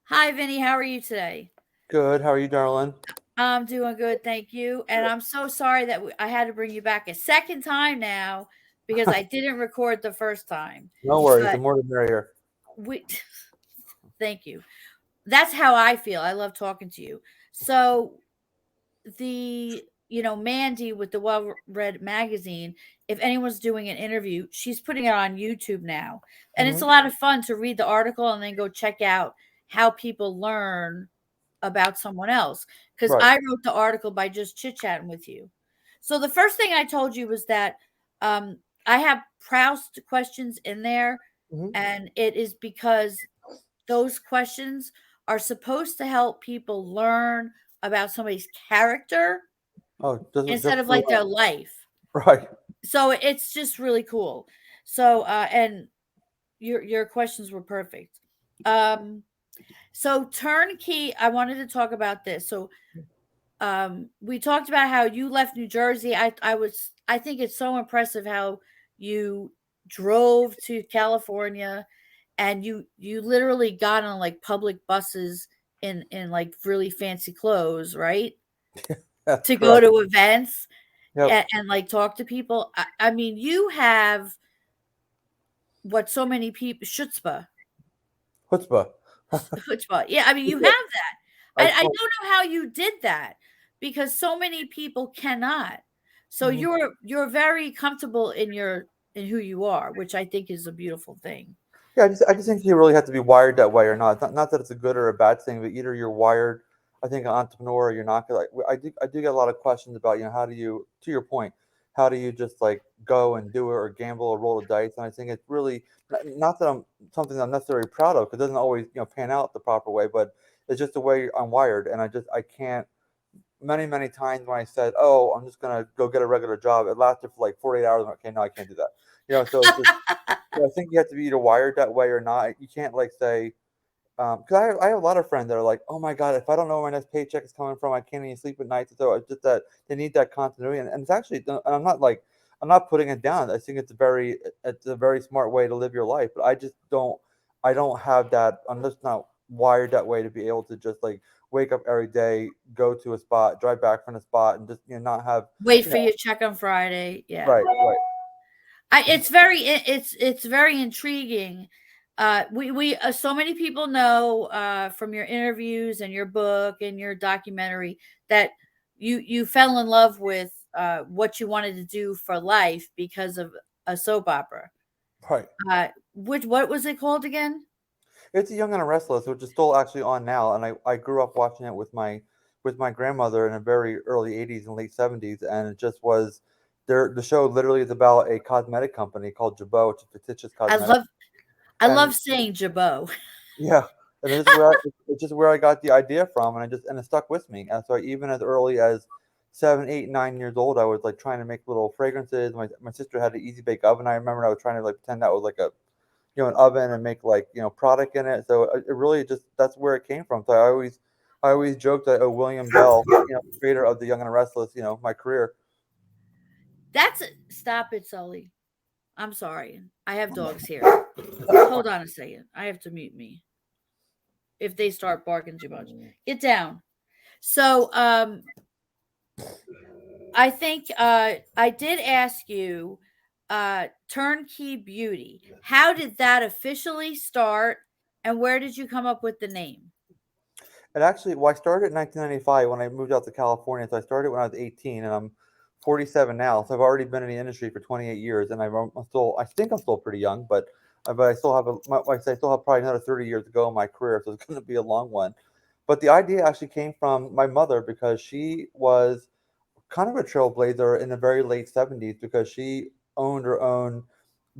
Hi, Vinny. How are you today? Good. How are you, darling? I'm doing good, thank you. And I'm so sorry that I had to bring you back a second time now because I didn't record the first time. No worries. The But more the merrier. we, thank you. That's how I feel. I love talking to you. So Mandy with the Well Read magazine, if anyone's doing an interview, she's putting it on YouTube now. And it's Hmm. a lot of fun to read the article and then go check out how people learn about someone else. Because Right. I wrote the article by just chit chatting with you. So the first thing I told you was that um, I have Proust questions in there, Hmm. and it is because those questions are supposed to help people learn about somebody's character Oh, just instead of for like their life. right. So it's just really cool. So and your questions were perfect. Um so turnkey, I wanted to talk about this. So we talked about how you left New Jersey. I think it's so impressive how you drove to California and you literally got on like public buses in like really fancy clothes, right? That's To go correct. to events Yep. and like talk to people. I mean, you have what so many people chutzpah. Chutzpah. Chutzpah. Yeah, I mean, you have Yeah. that. I I told. don't know how you did that because so many people cannot. So Mhm. you're very comfortable in who you are, which I think is a beautiful thing. Yeah. I just think you really have to be wired that way or not. Not that it's a good or a bad thing, but either you're wired. I think an entrepreneur or you're not. Like I do get a lot of questions about how do you, to your point, how do you just like go and do it or gamble or roll the dice? And I think it's really not that I'm something that I'm necessarily proud of because it doesn't always pan out the proper way, but it's just the way I'm wired, and I can't. Many times when I said, "Oh, I'm just gonna go get a regular job," it lasted for like 48 hours. I'm like, okay, no, I can't do that. So it's just I think you have to be either wired that way or not. You can't like say because I have a lot of friends that are like, "Oh my god, if I don't know where my next paycheck is coming from, I can't even sleep at night." So it's just that they need that continuity, and it's actually, and I'm not putting it down. I think it's a very smart way to live your life, but I don't have that. I'm just not wired that way to be able to just like wake up every day, go to a spot, drive back from the spot, and just not have Wait you for know your check on Friday. Yeah. right. It's very intriguing. We so many people know from your interviews and your book and your documentary that you fell in love with what you wanted to do for life because of a soap opera. Right. Which what was it called again? It's Young and the Restless, which is still actually on now, and I grew up watching it with my grandmother in the very early '80s and late '70s, and it just was there. The show literally is about a cosmetic company called Jabot, which is fictitious I cosmetic, love I and love saying Jabot. yeah, and it's just where I got the idea from, and it stuck with me. And so even as early as 7, 8, 9 years old, I was like trying to make little fragrances. My sister had an easy bake oven. I remember I was trying to like pretend that was like a an oven and make like product in it. So it really just that's where it came from. So I always joked that William Bell, creator of the Young and the Restless, my career. Stop it, Sully. I'm sorry. I have dogs here. Hold on a second. I have to mute me if they start barking too much. Get down. So, I think I did ask you Turnkey Beauty. How did that officially start and where did you come up with the name? And actually, well, I started in 1995 when I moved out to California. So I started when I was 18, and I'm 47 now. So I've already been in the industry for 28 years, and I think I'm still pretty young, but I still have like I say, I still have probably another 30 years to go in my career, so it's going to be a long one. But the idea actually came from my mother because she was kind of a trailblazer in the very late '70s because she owned her own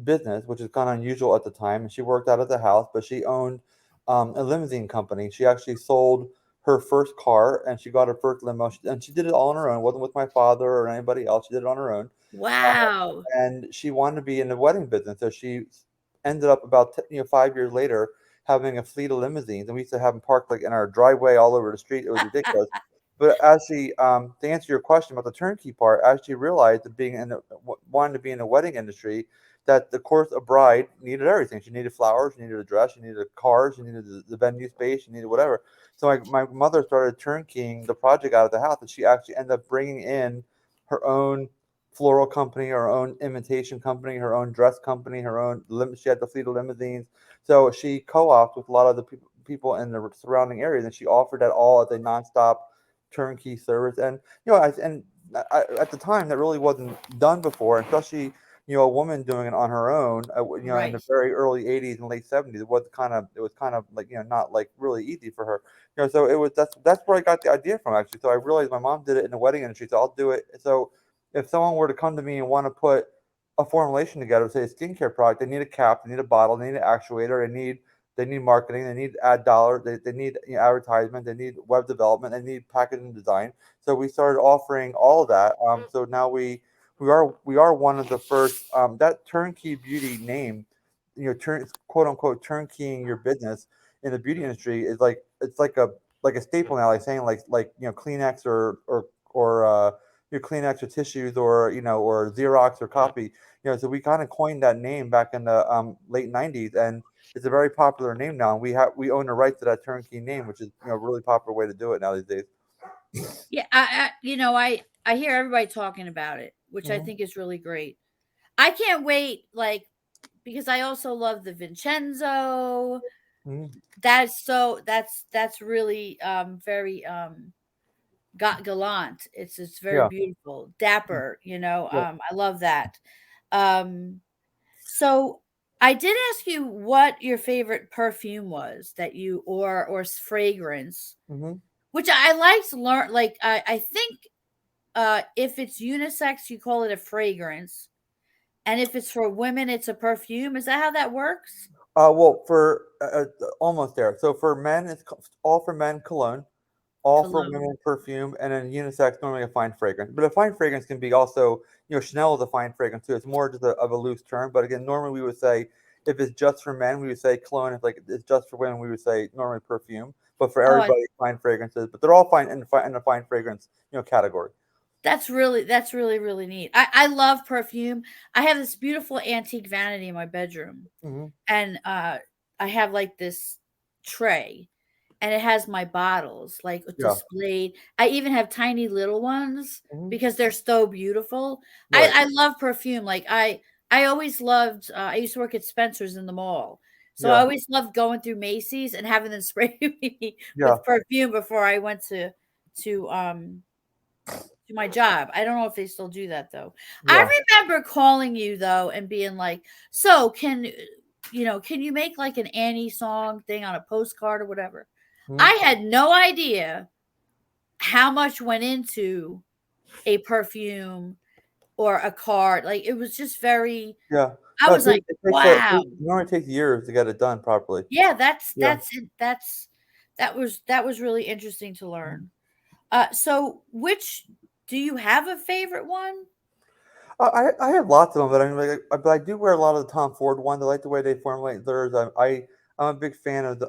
business, which is kind of unusual at the time. And she worked out of the house, but she owned a limousine company. She actually sold her first car and she got her first limo, and she did it all on her own. It wasn't with my father or anybody else. She did it on her own, uh, Wow. and she wanted to be in the wedding business. So she ended up about 5 years later having a fleet of limousines, and we used to have them parked like in our driveway all over the street. It was ridiculous. But as she, to answer your question about the turnkey part, as she realized that wanting to be in the wedding industry, that of course a bride needed everything. She needed flowers, she needed a dress, she needed cars, she needed the venue space, she needed whatever. So my mother started turnkeying the project out of the house, and she actually ended up bringing in her own floral company, her own imitation company, her own dress company, her own she had the fleet of limousines. So she co-opted with a lot of the people in the surrounding areas, and she offered that all as a nonstop turnkey service. And at the time that really wasn't done before, especially a woman doing it on her own, in the Right. very early '80s and late '70s. It was kind of like not like really easy for her. So it was that's where I got the idea from actually. So I realized my mom did it in the wedding industry, so I'll do it. So if someone were to come to me and want to put a formulation together, say a skincare product, they need a cap, they need a bottle, they need an actuator, they need marketing, they need ad dollars, they need advertisement, they need web development, they need packaging design. So we started offering all of that. So now we are one of the first that turnkey beauty name, quote unquote turnkeying your business in the beauty industry is like it's like a staple now, like saying like Kleenex or your Kleenex or tissues or Xerox or copy. So we kind of coined that name back in the late '90s, and it's a very popular name now. And we own the rights to that turnkey name, which is a really popular way to do it now these days. Yeah, I hear everybody talking about it, which I Hmm. think is really great. I can't wait, like, because I also love the Vincenzo. Hmm. That's really very got gallant. It's very Yeah. beautiful, dapper, Yeah. I love that. Um so I did ask you what your favorite perfume was that you or fragrance, Hmm. which I like to learn. Like I think if it's unisex, you call it a fragrance. And if it's for women, it's a perfume. Is that how that works? Well, for almost there. So for men, all for men cologne, all for Cologne. women perfume, and then unisex normally a fine fragrance. But a fine fragrance can be also, Chanel is a fine fragrance too. It's more just of a loose term. But again, normally we would say if it's just for men, we would say cologne. If like it's just for women, we would say normally perfume. But for Oh, everybody, fine fragrances. But they're all fine in the fine fragrance category. that's really, really neat. I love perfume. I have this beautiful antique vanity in my bedroom, Hmm. and I have like this tray, and it has my bottles like Yeah. displayed. I even have tiny little ones Hmm. because they're so beautiful. Right. I love perfume. Like I always loved. I used to work at Spencer's in the mall, so I Yeah. always loved going through Macy's and having them spray me Yeah. with perfume before I went to um to my job. I don't know if they still do that though. I Yeah. remember calling you though and being like, "So can you make like an Annie song thing on a postcard or whatever?" Hmm. I had no idea how much went into a perfume or a card. Like it was just very Yeah. I No, was like, it "Wow." normally takes years to get it done properly. Yeah, Yeah. that was really interesting to learn. So which do you have a favorite one? I have lots of them, but I mean, but I do wear a lot of the Tom Ford ones. I like the way they formulate theirs. I'm a big fan of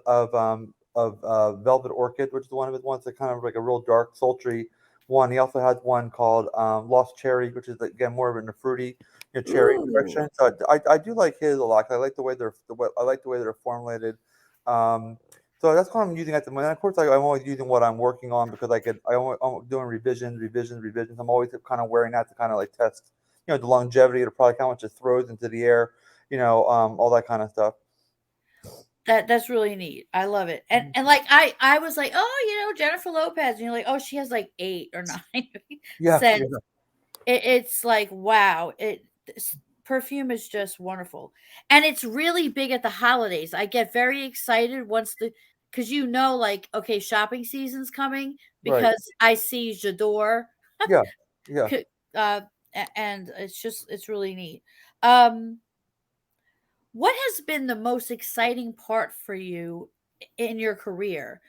Velvet Orchid, which is one of his ones that kind of like a real dark, sultry one. He also has one called Lost Cherry, which is again more of in the fruity, cherry Ooh. direction. So I do like his a lot. I like the way I like the way they're formulated. Um, so that's what I'm using at the moment. And of course, I'm always using what I'm working on because I'm doing revisions. I'm always kind of wearing that to kind of like test the longevity of the product, how much it throws into the air, all that kind of stuff. That's really neat. I love it. And Mhm. and like I was like, "Oh, Jennifer Lopez." And you're like, "Oh, she has like 8 or 9 Yeah, yeah, scents." It's like, wow. This perfume is just wonderful. And it's really big at the holidays. I get very excited once cuz like, okay, shopping season's coming right. because I see J'adore. Yeah, yeah. c- uh and it's really neat. Um what has been the most exciting part for you in your career?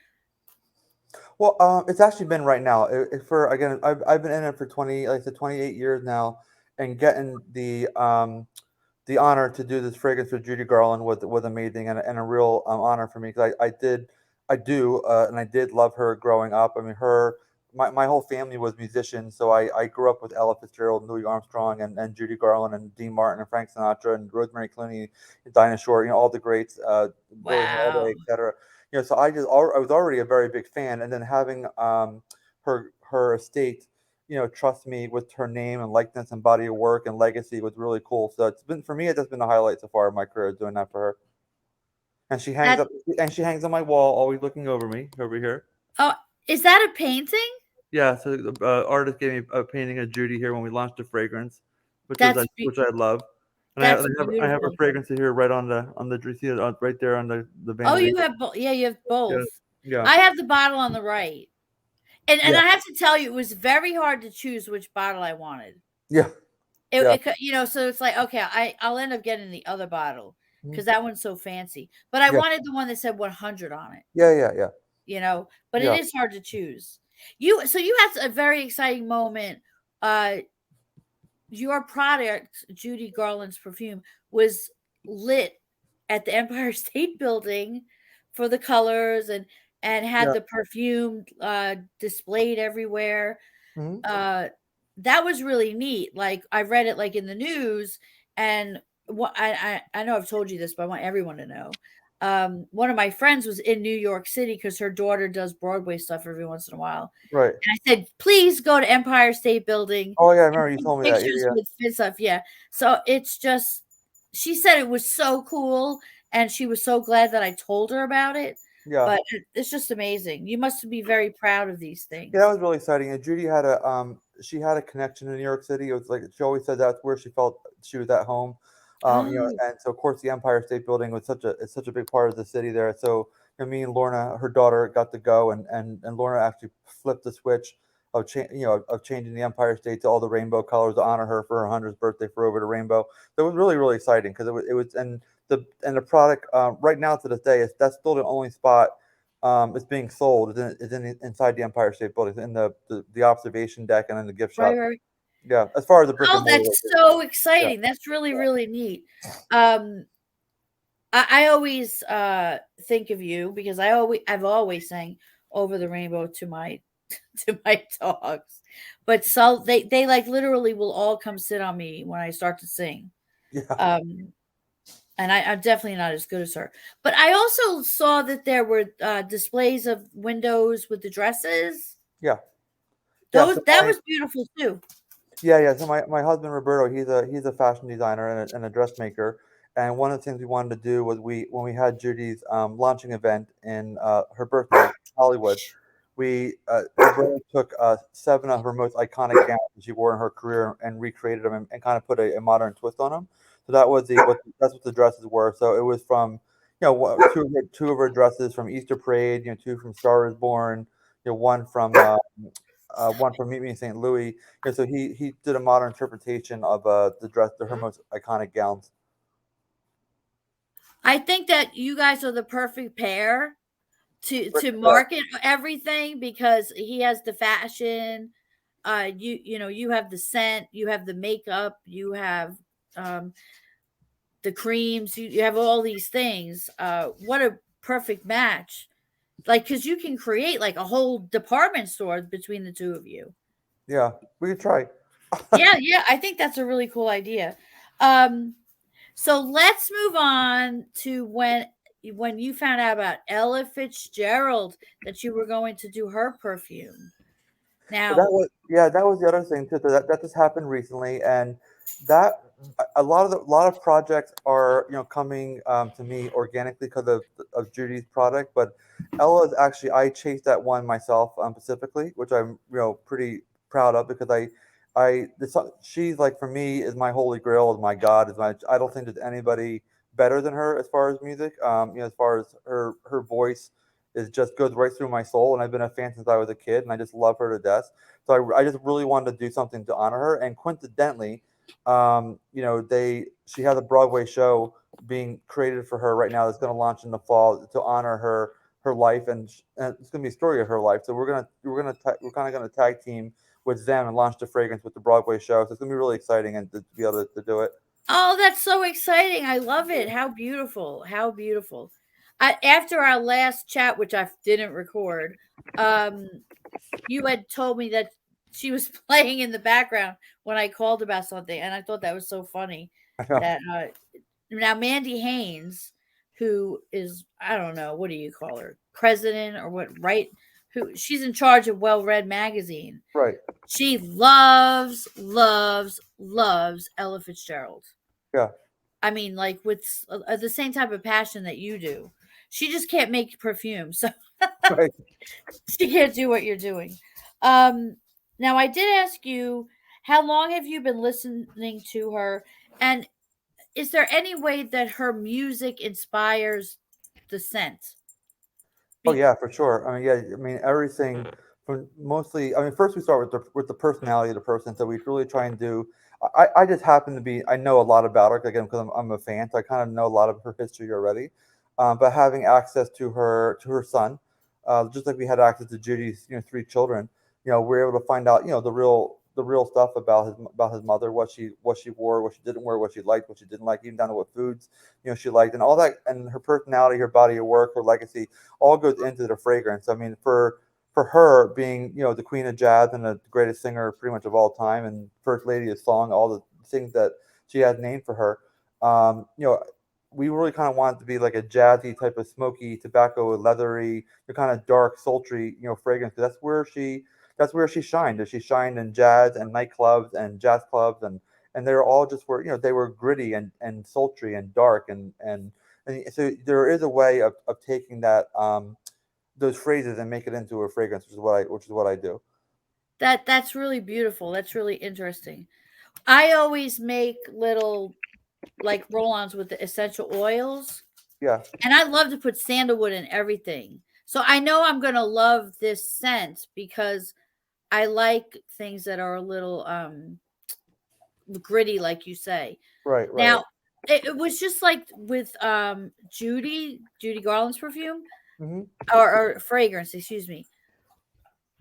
Well, it's actually been right now. For again, I've been in it for like I said, 28 years now, and getting the honor to do this fragrance with Judy Garland was amazing and a real honor for me because I did love her growing up. I mean, my whole family was musicians, so I grew up with Ella Fitzgerald, Louis Armstrong, and Judy Garland, and Dean Martin, and Frank Sinatra, and Rosemary Clooney, and Dinah Shore, all the greats, Billie Holiday, Wow. etc. So I was already a very big fan, and then having her estate, trust me with her name and likeness and body of work and legacy was really cool. So it's been for me, it has been the highlight so far of my career doing that for her. And she hangs That up and she hangs on my wall, always looking over me over here. oh, is that a painting? Yeah, so the artist gave me a painting of Judy here when we launched the fragrance, That's be which I love. And that's I have her beautiful. fragrance here right on the you see it right there on the Oh, vanity. you have yeah, you have Yeah, both. yeah, I have the bottle on the right. And yeah, I have to tell you, it was very hard to choose which bottle I wanted. yeah, It, yeah, it so it's like, okay, I'll end up getting the other bottle mhm, because that one's so fancy. But I yeah, wanted the one that said 100 on it, yeah, yeah, yeah, but it yeah, is hard to choose. You had a very exciting moment. Uh, your product, Judy Garland's perfume, was lit at the Empire State Building for the colors and had yeah. the perfume displayed everywhere. Mhm. uh that was really neat. Like I read it like in the news, and what I know I've told you this, but I want everyone to know. One of my friends was in New York City because her daughter does Broadway stuff every once in a while. Right. And I said, please go to Empire State Building Oh yeah, I and remember you take told me that. pictures Yeah, with Fizz stuff. Yeah. So it's just she said it was so cool and she was so glad that I told her about it. yeah, But it's just amazing. You must be very proud of these yeah. That things. was really exciting. And Judy had a she had a connection in New York City. It was like she always said that's where she felt she was at home. Oh, And so of course the Empire State Building was such a big part of the city there. So me and Lorna, her daughter, got to go, and Lorna actually flipped the switch of of changing the Empire State to all the rainbow colors to honor her for her 100th birthday for Over the Rainbow. So it was really exciting because it was and the product right now to this day is that's still the only spot is being sold inside the Empire State Building in the observation deck and in the gift right, shop. right. Yeah, as far as the brick and Oh, mortar that's location. so Yeah, exciting. That's really, really neat. Um, I always think of you because I've always sang Over the Rainbow to my to my dogs. But so they like literally will all come sit on me when I start to sing. yeah, Um and I'm definitely not as good as her. But I also saw that there were displays of windows with the dresses. yeah, yeah. Those that was beautiful too. Yeah. So my husband Roberto, he's a fashion designer and a dressmaker. And one of the things we wanted to do was when we had Judy's launching event in her birthday in Hollywood, we Roberta took seven of her most iconic gowns that she wore in her career and recreated them and kind of put a modern twist on them. So that's what the dresses were. So it was from two of her dresses from Easter Parade, two from Star Is Born, one from Meet Me in St. Louis. So he did a modern interpretation of her most iconic gowns. I think that you guys are the perfect pair to Yeah, market everything because he has the fashion, you have the scent, you have the makeup, you have um the creams, you have all these things. What a perfect match. Like cuz you can create like a whole department store between the two of you. yeah, we could try. Yeah, yeah, I think that's a really cool idea. Um so let's move on to when you found out about Ella Fitzgerald that you were going to do her perfume. That Now, was that was the other thing too. That just happened recently, and that a lot of projects are coming to me organically because of Judy's product. But Ella is actually I chased that one myself specifically, which I'm pretty proud of because she's like for me is my holy grail, is my god, is my I don't think there's anybody better than her as far as music. As far as her voice is just goes right through my soul, and I've been a fan since I was a kid, and I just love her to death. So I just really wanted to do something to honor her, and coincidentally, she has a Broadway show being created for her right now that's going to launch in the fall to honor her life, and it's going to be a story of her life. So we're kind of going to tag team with them and launch the fragrance with the Broadway show. So it's going to be really exciting and to be able to do it. oh, that's so exciting. I love it. How beautiful. How beautiful. After our last chat, which I didn't record, you had told me that she was playing in the background when I called about something, and I thought that was so funny. I know. That now Mandy Haynes, who is, I don't know, what do you call her, president or what? Right? Who she's in charge of Well Read magazine. Right. She loves, loves, loves Ella Fitzgerald. Yeah. I mean, like with the same type of passion that you do. She just can't make perfume, so Right. she can't do what you're doing. Um, Now I did ask you, how long have you been listening to her, and is there any way that her music inspires the scent? Oh Be- yeah, for sure. I mean, yeah. I mean, everything from mostly. I mean, first we start with the personality of the person. So we really try and do. I just happen to be. I know a lot about her again because I'm a fan. So I kind of know a lot of her history already. But having access to her son, just like we had access to Judy's, three children. We're able to find out, the real stuff about his mother, what she wore, what she didn't wear, what she liked, what she didn't like, even down to what foods, she liked, and all that, and her personality, her body of work, her legacy all goes into the fragrance. I mean, for her being, the queen of jazz and the greatest singer pretty much of all time, and first lady of song, all the things that she had named for her, we really kind of want it to be like a jazzy type of smoky, tobacco, leathery, kind of dark, sultry, fragrance. That's where she shined. She shined in jazz and nightclubs and jazz clubs, and they were all just were, they were gritty and sultry and dark, and so there is a way of taking that, those phrases and make it into a fragrance, which is what I do. that's really beautiful. That's really interesting. I always make little like roll-ons with the essential oils, Yeah, and I love to put sandalwood in everything. So I know I'm gonna love this scent because I like things that are a little gritty, like you say. right, right. Now, it was just like with Judy Garland's perfume, Hmm. or fragrance, excuse me.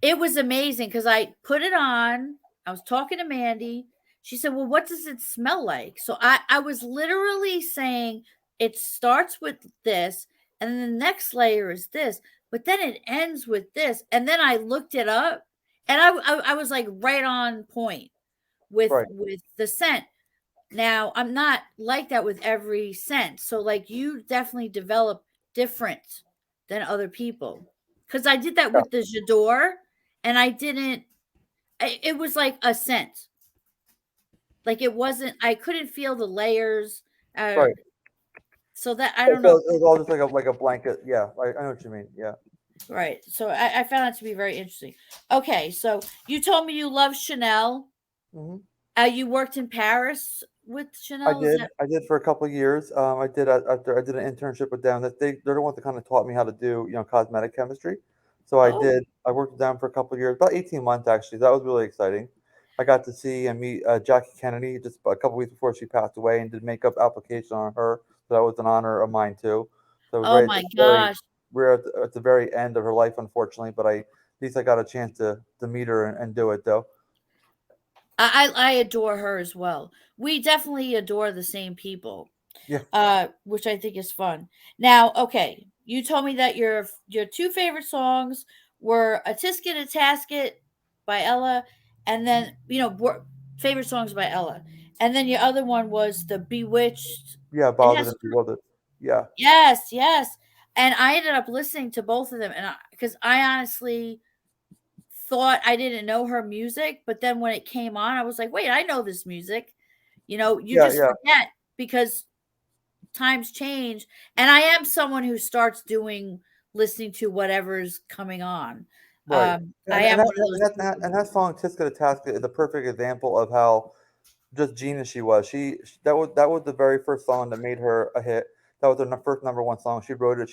It was amazing because I put it on. I was talking to Mandy. She said, "Well, what does it smell like?" So I was literally saying it starts with this, and then the next layer is this, but then it ends with this. And then I looked it up, and I was like right on point Right. with the scent. Now, I'm not like that with every scent. So, like, you definitely develop different than other people. Because I did that Yeah. with the J'adore, and I didn't, it was like a scent. Like, it wasn't, I couldn't feel the layers. Uh, Right. so that, I So don't know. it was all just like a blanket. Yeah, I know what you mean. Yeah. Right. So I found that to be very interesting. Okay. So you told me you love Chanel. Hmm. You worked in Paris with Chanel. Is that? I did for a couple of years. I did after I did an internship with them. That they're the ones that kind of taught me how to do, cosmetic chemistry. So Oh, I worked with them for a couple of years, about 18 months actually. That was really exciting. I got to see and meet Jackie Kennedy just a couple weeks before she passed away, and did makeup application on her. So that was an honor of mine too. So oh right at the my very gosh. we're at the very end of her life, unfortunately. But at least I got a chance to meet her and do it though. I adore her as well. We definitely adore the same people, Yeah, which I think is fun. Now, okay, you told me that your two favorite songs were "A Tisket a Tasket" by Ella, and then favorite songs by Ella, and then your other one was the "Bewitched." yeah, It bothered has and bewildered. Yeah, yes, yes, and I ended up listening to both of them, and because I honestly thought I didn't know her music, but then when it came on, I was like, "Wait, I know this music." You yeah, just yeah. forget because times change, and I am someone who starts doing listening to whatever's coming on. Right. I And am that one of those that people. and that song "Tisk to Task" is a perfect example of how just genius she was. That was the very first song that made her a hit. That was her first number one song. She wrote it.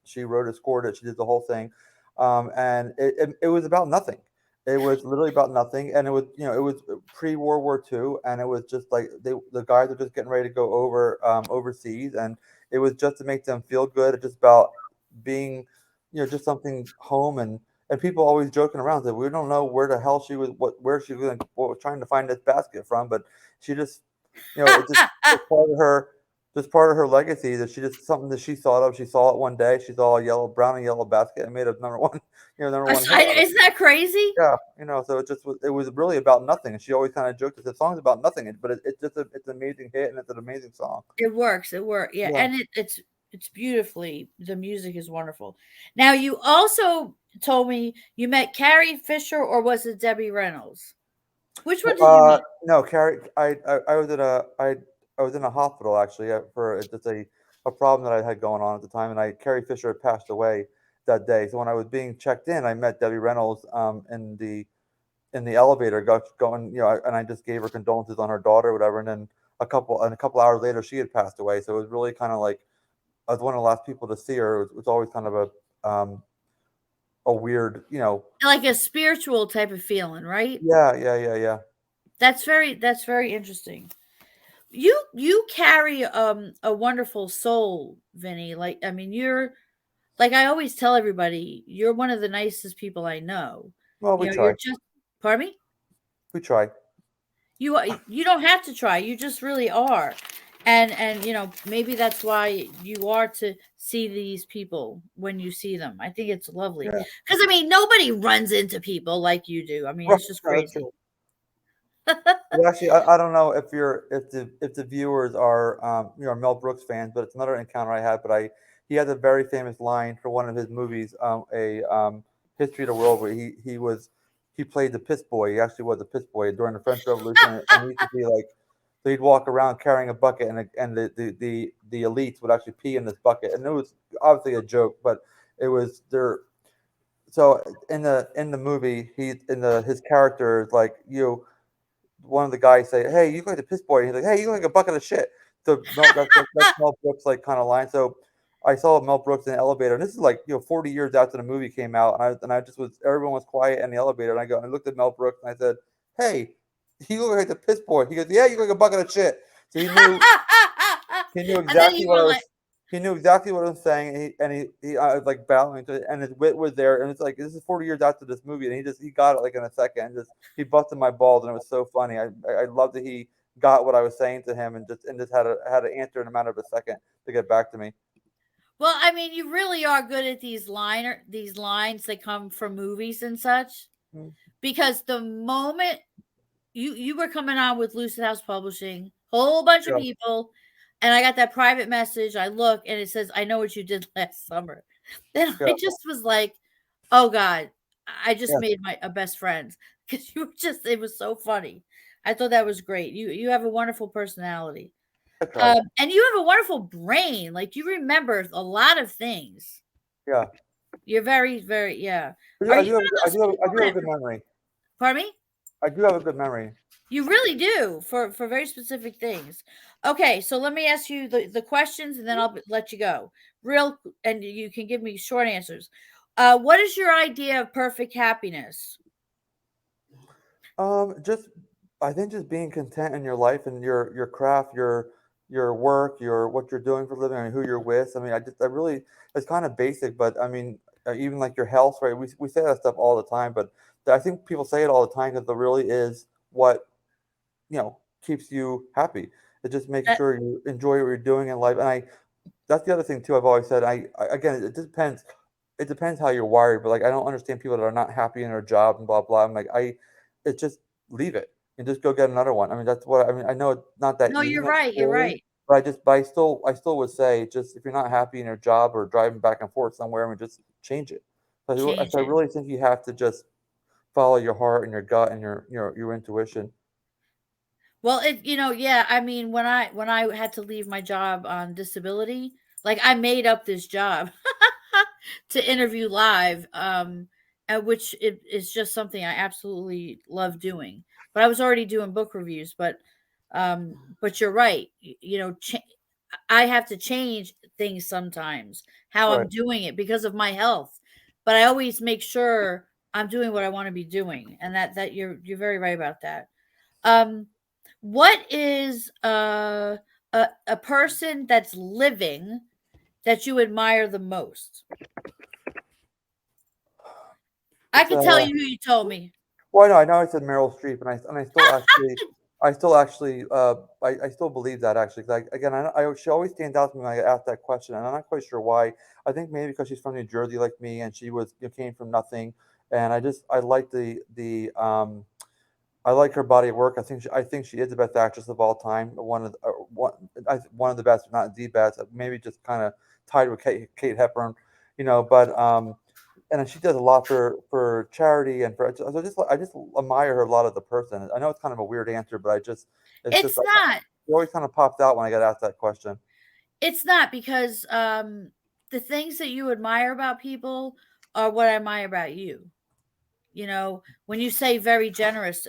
She wrote it, scored it. She did the whole thing, and it was about nothing. It was literally about nothing, and it was pre World War II, and it was just like the guys were just getting ready to go overseas, and it was just to make them feel good. It's just about being, just something home, and people always joking around that we don't know where the hell she was, where she was, trying to find this basket from, but she just, it just was part of her. just part of her legacy that she just something that she thought of. She saw it one day. She saw a brown and yellow basket and made a number one, number one hit out of Isn't that crazy? it. Yeah, so it was really about nothing. And she always kind of joked that the song's about nothing, but it's just it's an amazing hit and it's an amazing song. It works. It works. Yeah, Yeah. and it's beautifully. The music is wonderful. Now, you also told me you met Carrie Fisher, or was it Debbie Reynolds? Which one did you meet? No, Carrie. I was at I was in a hospital actually for just a problem that I had going on at the time, and Carrie Fisher had passed away that day. So when I was being checked in, I met Debbie Reynolds in the elevator, going, and I just gave her condolences on her daughter, or whatever, and then a couple hours later, she had passed away. So it was really kind of like I was one of the last people to see her. It was always kind of a weird, Like a spiritual type of feeling, right? yeah. That's very interesting. You carry a wonderful soul, Vinny. Like, I mean, you're like, I always tell everybody, you're one of the nicest people I know. Well, we You're try. just, pardon me? We try. You don't have to try. You just really are. And maybe that's why you are to see these people when you see them. I think it's lovely. Yeah. Cuz I mean, nobody runs into people like you do. I mean, Right. it's just No, that's crazy. true. But actually, I don't know if the viewers are Mel Brooks fans, but it's another encounter I had. But he has a very famous line for one of his movies, a History of the World, where he played the piss boy. He actually was a piss boy during the French Revolution, and he used to be like, so he'd walk around carrying a bucket, and the elites would actually pee in this bucket, and it was obviously a joke, but it was there. So in the movie, his character is like, one of the guys say, "Hey, you look like the piss boy." And he's like, "Hey, you look like a bucket of shit." So that's Mel Brooks like kind of line. So I saw Mel Brooks in the elevator, and this is like 40 years after the movie came out, and I just was everyone was quiet in the elevator, and I looked at Mel Brooks and I said, "Hey, you look like the piss boy." He goes, "Yeah, you look like a bucket of shit." So he knew And then exactly you what were I like, was. He knew exactly what I was saying, and I was like bowing to it, and his wit was there, and it's like this is 40 years after this movie, and he got it like in a second, and just he busted my balls, and it was so funny. I love that he got what I was saying to him, and just had an answer in a matter of a second to get back to me. well, I mean, you really are good at these lines that come from movies and such. Mm. Because the moment you were coming on with Lucid House Publishing, whole bunch of Yeah, people, and I got that private message. I look and it says, "I know what you did last summer." Then yeah, I just was like, "Oh God, I just yeah. made my a best friend," because you were just it was so funny. I thought that was great. You have a wonderful personality, I try. and you have a wonderful brain. Like, you remember a lot of things. Yeah, You're very yeah. Are you one of those I people do have a that? good memory. Pardon me? I do have a good memory. You really do for very specific things. Okay, so let me ask you the questions, and then I'll let you go. And you can give me short answers. What is your idea of perfect happiness? Just I think just being content in your life and your craft, your work, your what you're doing for a living, and who you're with. I mean, I really it's kind of basic, but I mean, even like your health, right? We say that stuff all the time, but I think people say it all the time because it really is what keeps you happy. It just makes That sure you enjoy what you're doing in life. And that's the other thing too. I've always said, again, it depends. It depends how you're wired, but like I don't understand people that are not happy in their job and blah blah. I'm like it just leave it and just go get another one. I mean, that's what I mean. I know it's not that No, easy you're right. You're necessarily, right. but I still would say just if you're not happy in your job or driving back and forth somewhere, I mean, just change it. Change So I it. really think you have to just follow your heart and your gut and your intuition. Well, yeah, I mean, when I had to leave my job on disability, like, I made up this job to interview live, which it is just something I absolutely love doing. But I was already doing book reviews, but you're right. I have to change things sometimes, how I'm Right. doing it because of my health. But I always make sure I'm doing what I want to be doing, and that you're very right about that. Um, what is a person that's living that you admire the most? I It's can tell you who you told me. well, I know I said Meryl Streep, and I still actually I still actually, I still believe that actually. Like again, she always stands out to me when I get asked that question, and I'm not quite sure why. I think maybe because she's from New Jersey like me, and she was came from nothing, and I like I like her body of work. I think she is the best actress of all time. One of the best, not the best. Maybe just kind of tied with Kate Hepburn, But and she does a lot for charity and for. So I just admire her a lot as a person. I know it's kind of a weird answer, but it's just It's not. it always kind of pops out when I get asked that question. It's not because the things that you admire about people are what I admire about you. When you say very generous,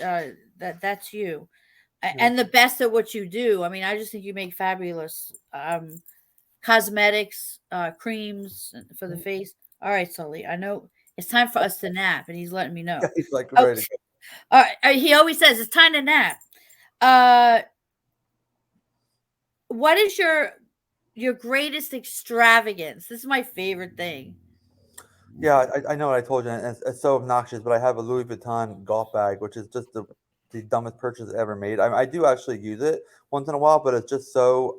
that's you. Yeah. And the best at what you do. I mean, I just think you make fabulous cosmetics, creams for the face. All right, Sully, I know it's time for us to nap, and he's letting me know. Yeah, he's like Oh, ready to go. all right, he always says it's time to nap. Uh, what is your greatest extravagance? This is my favorite thing. Yeah, I know what I told you, and it's so obnoxious, but I have a Louis Vuitton golf bag, which is just the dumbest purchase ever made. I do actually use it once in a while, but it's just so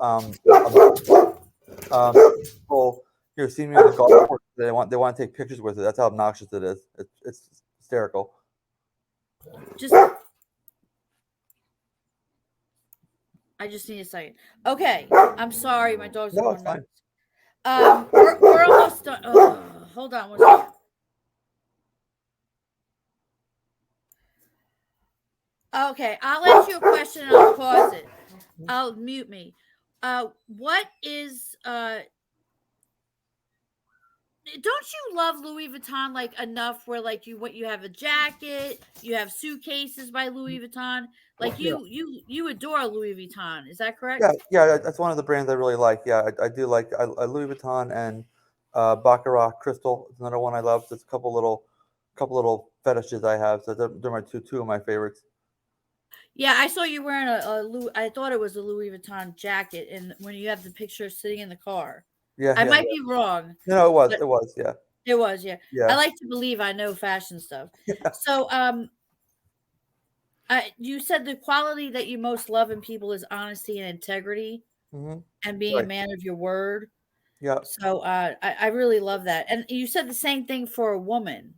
people see me on the golf course, they want to take pictures with it. That's how obnoxious it is. It's hysterical. Just I just need a second. Okay, I'm sorry, my dogs are No, it's going fine. nuts. We're almost done. Hold on one second. Okay, I'll ask you a question and I'll pause it. I'll mute me. What is don't you love Louis Vuitton like enough where like you have a jacket, you have suitcases by Louis Vuitton, like Yeah. you adore Louis Vuitton, is that correct? Yeah, that's one of the brands I really like. Yeah, I do like Louis Vuitton and Baccarat Crystal is another one I love. There's a couple little fetishes I have. So they're my two of my favorites. Yeah, I saw you wearing a Louis. I thought it was a Louis Vuitton jacket, and when you have the picture sitting in the car, Yeah, I yeah, might yeah. be wrong, No, but it was, yeah, it was. Yeah, I yeah, like to believe I know fashion stuff. yeah. So, you said the quality that you most love in people is honesty and integrity, hmm and being a Right. man of your word. Yeah, So, I really love that, and you said the same thing for a woman.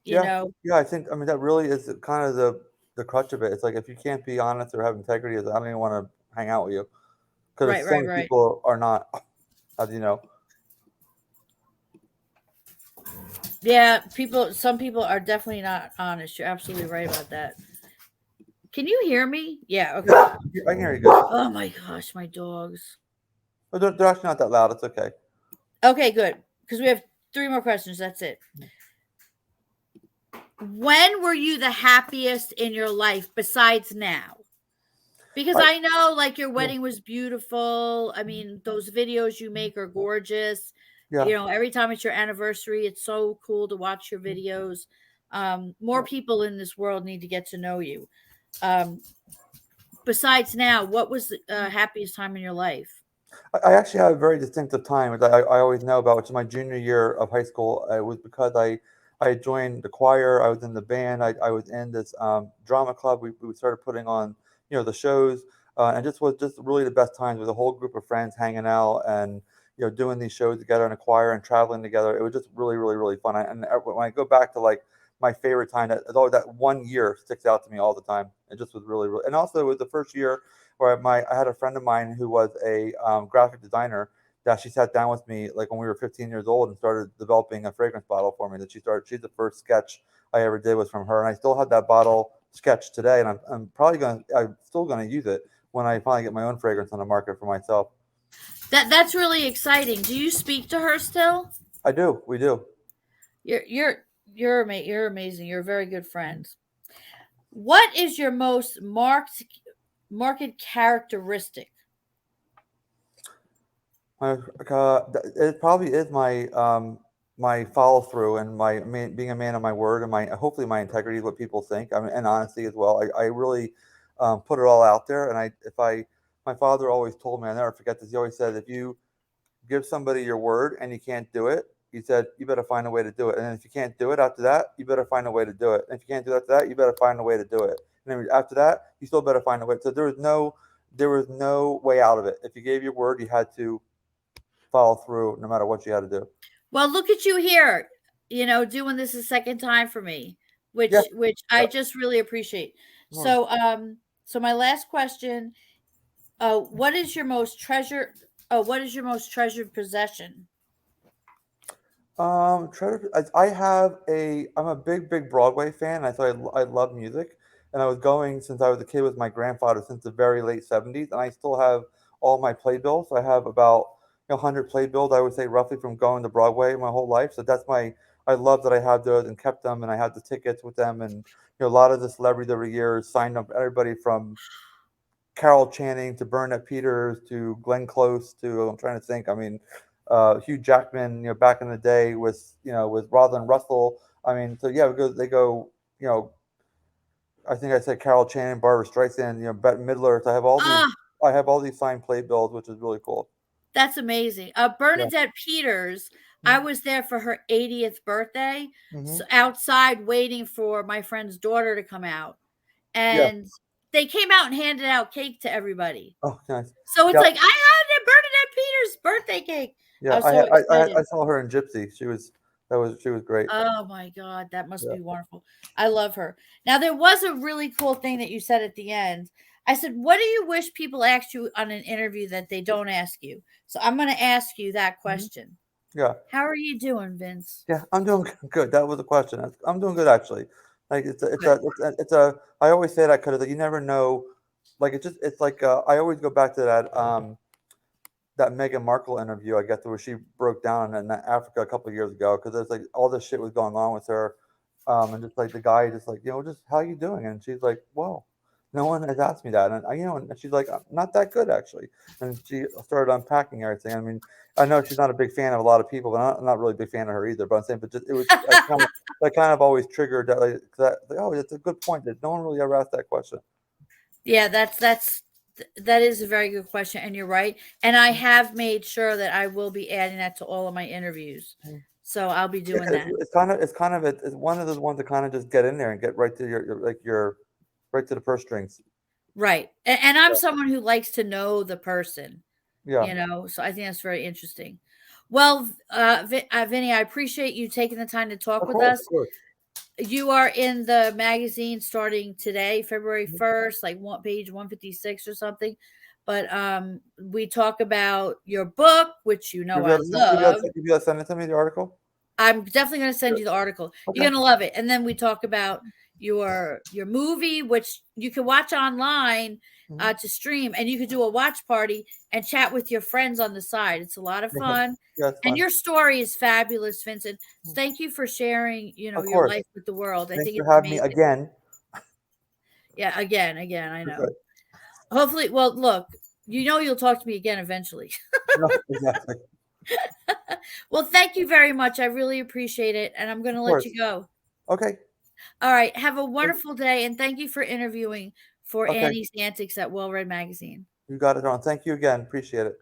You yeah, know, yeah. I mean, that really is kind of the crutch of it. It's like if you can't be honest or have integrity, I don't even want to hang out with you because right, so right, many right. people are not. How do you know? Yeah, some people are definitely not honest. You're absolutely right about that. Can you hear me? Yeah. Yeah, Okay. I can hear you good. Oh my gosh, my dogs. But they're actually not that loud. It's okay. Okay, good. Because we have three more questions. That's it. When were you the happiest in your life besides now? Because I, I know like your yeah, wedding was beautiful. I mean, those videos you make are gorgeous. yeah. Every time it's your anniversary, it's so cool to watch your videos. More people in this world need to get to know you. Um, besides now, what was the happiest time in your life? I actually have a very distinctive time, which I always know about, which is my junior year of high school. It was because I joined the choir, I was in the band, I was in this drama club. We started putting on, the shows, and just was just really the best times with a whole group of friends hanging out and doing these shows together in a choir and traveling together. It was just really, really, really fun. And when I go back to like my favorite time, that one year sticks out to me all the time. It just was really, really, and also it was the first year where I had a friend of mine who was a graphic designer that she sat down with me like when we were 15 years old and started developing a fragrance bottle for me. She's the first sketch I ever did was from her, and I still have that bottle sketch today, and I'm still gonna use it when I finally get my own fragrance on the market for myself. That's really exciting. Do you speak to her still? I do, we do. You're you're you're amazing. You're a very good friend. What is your most marked characteristic? It probably is my follow through and being a man of my word and my hopefully my integrity is what people think. I mean, and honesty as well. I really put it all out there. And my father always told me, I never forget this. He always said, if you give somebody your word and you can't do it, he said, you better find a way to do it. And if you can't do it after that, you better find a way to do it. And if you can't do it after that, you better find a way to do it. And then after that, you still better find a way. So there was no way out of it. If you gave your word, you had to follow through no matter what you had to do. Well, look at you here, doing this a second time for me, Yeah. which I just really appreciate. Sure. So my last question, what is your most treasured possession? I'm a big Broadway fan. I love music, and I was going since I was a kid with my grandfather since the very late '70s, and I still have all my playbills. I have about 100 playbills. I would say roughly from going to Broadway my whole life. So I love that I have those and kept them, and I had the tickets with them, and a lot of the celebrities over the years signed up. Everybody from Carol Channing to Burnett Peters to Glenn Close to I'm trying to think. I mean, Hugh Jackman, back in the day with Rosalind Russell. I mean, so yeah, they go, you know, I think I said Carol Channing, Barbara Streisand, Bette Midler. So Ah, I have all these signed playbills, which is really cool. that's amazing. Yeah. Bernadette Peters, I was there for her 80th birthday, Mm-hmm. so outside waiting for my friend's daughter to come out. Yeah. And they came out and handed out cake to everybody. Oh, nice. So it's Yeah. like, I had a Bernadette Peters birthday cake. I Yeah. was so I excited. saw her in Gypsy. She was great. Oh my God, that must Yeah. be wonderful. I love her. Now, there was a really cool thing that you said at the end. I said, what do you wish people asked you on an interview that they don't ask you? So I'm going to ask you that Mhm. question. Yeah. How are you doing, Vince? Yeah, I'm doing good. That was the question. I'm doing good actually. Like Good. I always say that because you never know. Like it's like I always go back to that Meghan Markle interview I guess where she broke down in Africa a couple of years ago because there's like all this shit was going on with her, and just like the guy just like just how you doing and she's like well no one has asked me that and and she's like I'm not that good actually and she started unpacking everything. I mean I know she's not a big fan of a lot of people, but I'm not really a big fan of her either. But I'm saying, but just it was that kind of always triggered like, oh, it's a good point that no one really ever asked that question. Yeah, that is a very good question, and you're right. And I have made sure that I will be adding that to all of my interviews. Mhm. So I'll be Yeah, doing 'cause that. it's one of those ones to kind of just get in there and get right to your right to the purse strings. Right. And I'm Yeah, someone who likes to know the person, yeah. so I think that's very interesting. Well, Vinny, I appreciate you taking the time to talk with Of us. course. You are in the magazine starting today, February Mhm. 1st, like page 156 or something. But we talk about your book, which I love. You be able to send it to me the article. I'm definitely going to send Good. you the article. You're Okay. going to love it. And then we talk about your movie, which you can watch online Mhm. to stream, and you could do a watch party and chat with your friends on the side. It's a lot of Yeah, fun. yeah, it's And fun. your story is fabulous, Vincent. So Mm. thank you for sharing, Of your course. life with the world. I Thanks think for it's having me amazing. again. Yeah, again, I Okay. know. Hopefully, well, look, you'll talk to me again eventually. No, exactly. Well, thank you very much. I really appreciate it. And I'm going to Of let course. you go. Okay. All right. Have a wonderful day. And thank you for interviewing for Okay. Annie's Antics at Well Read Magazine. You got it on. Thank you again. Appreciate it.